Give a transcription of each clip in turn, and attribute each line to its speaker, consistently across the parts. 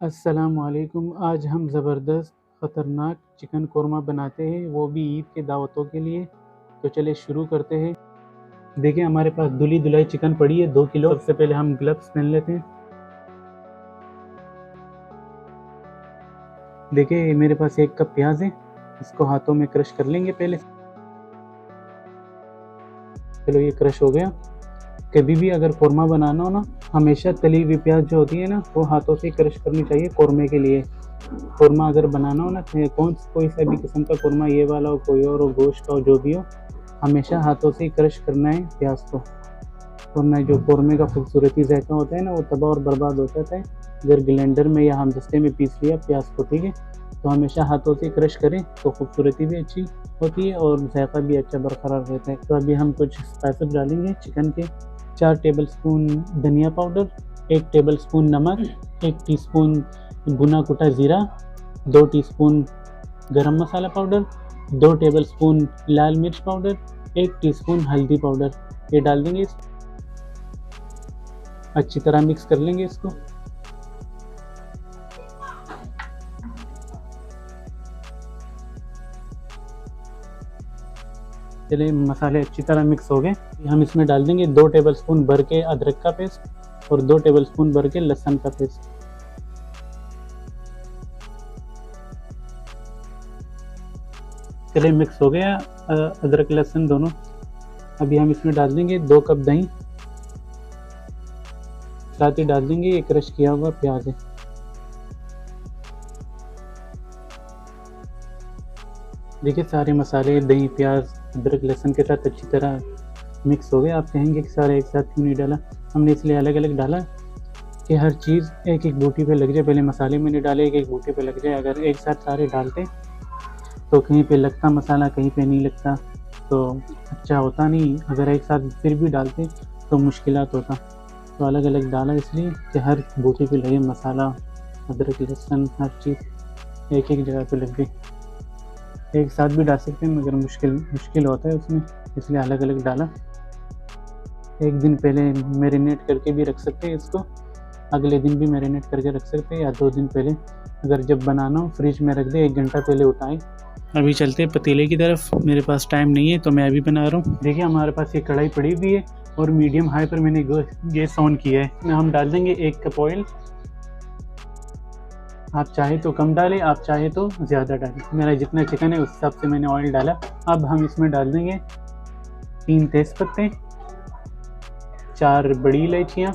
Speaker 1: अस्सलामुअलैकुम। आज हम ज़बरदस्त ख़तरनाक चिकन कोरमा बनाते हैं, वो भी ईद के दावतों के लिए। तो चलिए शुरू करते हैं। देखिए हमारे पास धुली धुलाई चिकन पड़ी है 2 किलो। सबसे पहले हम ग्लव्स पहन लेते हैं। देखिए मेरे पास 1 कप प्याज है, इसको हाथों में क्रश कर लेंगे पहले। चलो ये क्रश हो गया। कभी भी अगर कोरमा बनाना हो ना, हमेशा तली हुई प्याज जो होती है ना, वो हाथों से क्रश करनी चाहिए कोरमे के लिए। कोरमा अगर बनाना हो ना, कोई सा भी किस्म का कोरमा, ये वाला हो कोई और हो, गोश्त का हो, जो भी हो, हमेशा हाथों से क्रश करना है प्याज को, वरना जो कोरमे का खूबसूरती जायका होता है ना, वो तबाह और बर्बाद हो जाता है। अगर ब्लेंडर में या हमदस्ते में पीस लिया प्याज को, ठीक है, तो हमेशा हाथों से क्रश करें तो खूबसूरती भी अच्छी होती है और जायका भी अच्छा बरकरार रहता है। तो अभी हम कुछ स्पाइसेस डालेंगे चिकन के। 4 टेबल स्पून धनिया पाउडर, 1 टेबल स्पून नमक, 1 टीस्पून भुना कुटा ज़ीरा, 2 टीस्पून गरम मसाला पाउडर, 2 टेबल स्पून लाल मिर्च पाउडर, 1 टीस्पून हल्दी पाउडर, ये डाल देंगे। अच्छी तरह मिक्स कर लेंगे इसको। चलिए मसाले अच्छी तरह मिक्स हो गए। हम इसमें डाल देंगे 2 टेबल स्पून भर के अदरक का पेस्ट और 2 टेबल स्पून भर के लहसुन का पेस्ट। चलिए मिक्स हो गया अदरक लहसुन दोनों। अभी हम इसमें डाल देंगे 2 कप दही, साथ ही डाल देंगे ये क्रश किया हुआ प्याज है। देखिए सारे मसाले दही प्याज अदरक लहसुन के साथ अच्छी तरह मिक्स हो गए। आप कहेंगे कि सारे एक साथ क्यों नहीं डाला? हमने इसलिए अलग अलग डाला कि हर चीज़ एक एक बूटी पे लग जाए। पहले मसाले में नहीं डाले, एक एक बूटी पे लग जाए। अगर एक साथ सारे डालते तो कहीं पे लगता मसाला, कहीं पे नहीं लगता, तो अच्छा होता नहीं। अगर एक साथ फिर भी डालते तो मुश्किलात होता। तो अलग अलग डाला इसलिए कि हर बूटी पे लगे मसाला, अदरक लहसुन, हर चीज़ एक एक जगह पे लग गई। एक साथ भी डाल सकते हैं मगर मुश्किल होता है उसमें, इसलिए अलग अलग डाला। एक दिन पहले मैरिनेट करके भी रख सकते हैं इसको, अगले दिन भी मैरिनेट करके रख सकते हैं, या 2 दिन पहले। अगर जब बनाना हो फ्रिज में रख दे, 1 घंटा पहले उठाएं। अभी चलते हैं पतीले की तरफ। मेरे पास टाइम नहीं है तो मैं अभी बना रहा हूँ। देखिए हमारे पास ये कढ़ाई पड़ी हुई है और मीडियम हाई पर मैंने गैस ऑन किया है। हम डाल देंगे 1 कप ऑयल। आप चाहे तो कम डालें, आप चाहे तो ज़्यादा डालें। मेरा जितना चिकन है उस हिसाब से मैंने ऑयल डाला। अब हम इसमें डाल देंगे 3 तेज़पत्ते, 4 बड़ी इलायचियाँ,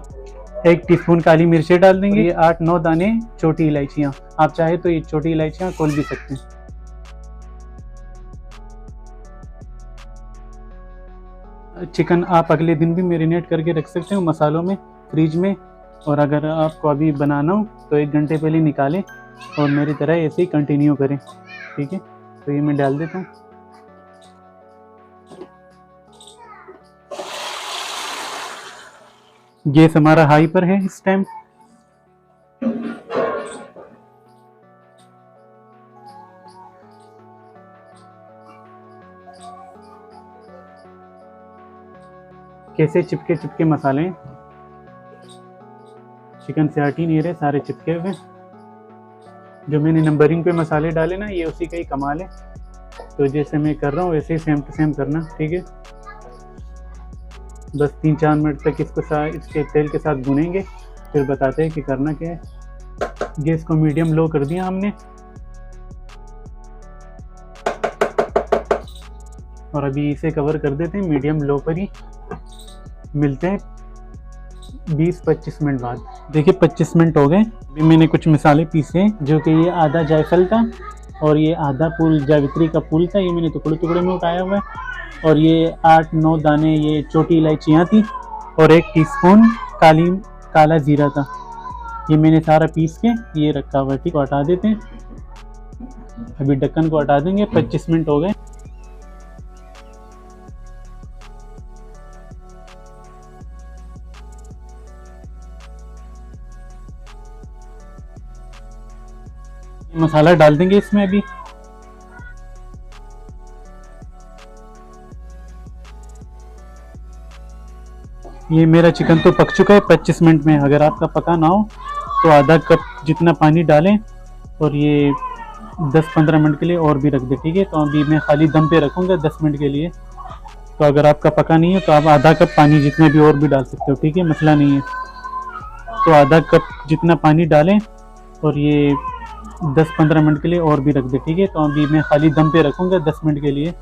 Speaker 1: 1 टीस्पून काली मिर्चें डाल देंगे, ये 8-9 दाने छोटी इलायचियाँ। आप चाहे तो ये छोटी इलायचियाँ खोल भी सकते हैं। चिकन आप अगले दिन भी मैरिनेट करके रख सकते हो मसालों में, फ्रिज में। और अगर आपको अभी बनाना हो तो 1 घंटे पहले निकालें और मेरी तरह ऐसे ही कंटिन्यू करें, ठीक है। तो ये मैं डाल देता हूँ। गैस हमारा हाई पर है इस टाइम। कैसे चिपके चिपके मसाले हैं, चिकन से हट ही नहीं रहे, सारे चिपके हुए। जो मैंने नंबरिंग पे मसाले डाले ना, ये उसी का ही कमाल है। तो जैसे मैं कर रहा हूँ वैसे ही सेम टू सेम करना, ठीक है। बस 3-4 मिनट तक इसके तेल के साथ भुनेंगे, फिर बताते हैं कि करना क्या है। गैस को मीडियम लो कर दिया हमने, और अभी इसे कवर कर देते हैं मीडियम लो पर ही। मिलते हैं 20-25 मिनट बाद। देखिए 25 मिनट हो गए। अभी मैंने कुछ मसाले पीसे, जो कि ये आधा जायफल था और ये आधा फूल जावित्री का फूल था, ये मैंने टुकड़े टुकड़े में उठाया हुआ है। और ये 8-9 दाने ये छोटी इलायचियाँ थी और 1 टीस्पून काला ज़ीरा था। ये मैंने सारा पीस के ये रखा हुआ है, ठीक। हटा देते हैं, अभी ढक्कन को हटा देंगे। 25 मिनट हो गए। मसाला डाल देंगे इसमें अभी। ये मेरा चिकन तो पक चुका है 25 मिनट में। अगर आपका पका ना हो तो आधा कप जितना पानी डालें और ये 10-15 मिनट के लिए और भी रख दें, ठीक है। तो अभी मैं खाली दम पे रखूँगा 10 मिनट के लिए। तो अगर आपका पका नहीं है तो आप आधा कप पानी जितने भी और भी डाल सकते हो, ठीक है, मसला नहीं है। तो आधा कप जितना पानी डालें और ये 10-15 मिनट के लिए और भी रख दें, ठीक है। तो अभी मैं खाली दम पे रखूँगा 10 मिनट के लिए।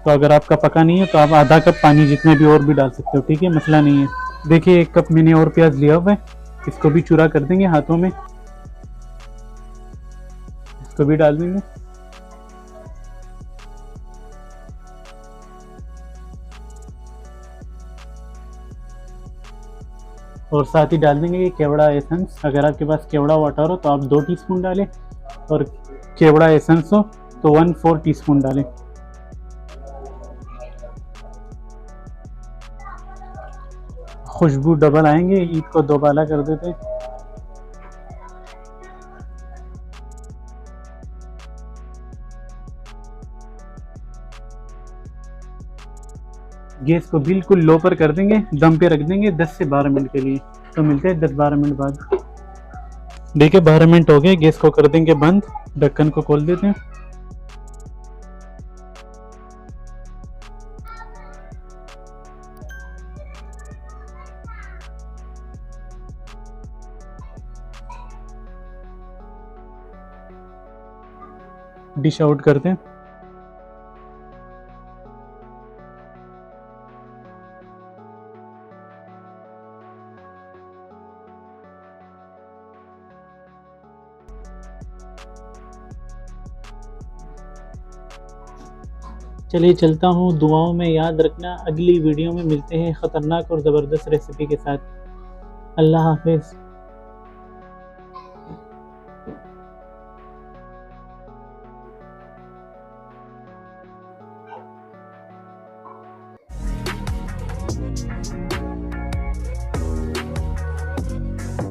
Speaker 1: तो अगर आपका पका नहीं है तो आप आधा कप पानी जितने भी और भी डाल सकते हो, ठीक है, मसला नहीं है। देखिए 1 कप मैंने और प्याज लिया हुआ है, इसको भी चूरा कर देंगे हाथों में, इसको भी डाल देंगे। और साथ ही डाल देंगे ये केवड़ा एसेंस। अगर आपके पास केवड़ा वाटर हो तो आप 2 टीस्पून डालें, और केवड़ा एसेंस हो तो 1/4 टीस्पून डालें। खुशबू डबल आएंगे, ईद को दोबाला कर देते। गैस को बिल्कुल लो पर कर देंगे, दम पे रख देंगे 10 से 12 मिनट के लिए। तो मिलते हैं 10-12 मिनट बाद। देखिए 12 मिनट हो गए, गैस को कर देंगे बंद, ढक्कन को खोल देते हैं। डिश आउट करते हैं। चलिए चलता हूँ, दुआओं में याद रखना। अगली वीडियो में मिलते हैं ख़तरनाक और ज़बरदस्त रेसिपी के साथ। अल्लाह हाफिज़।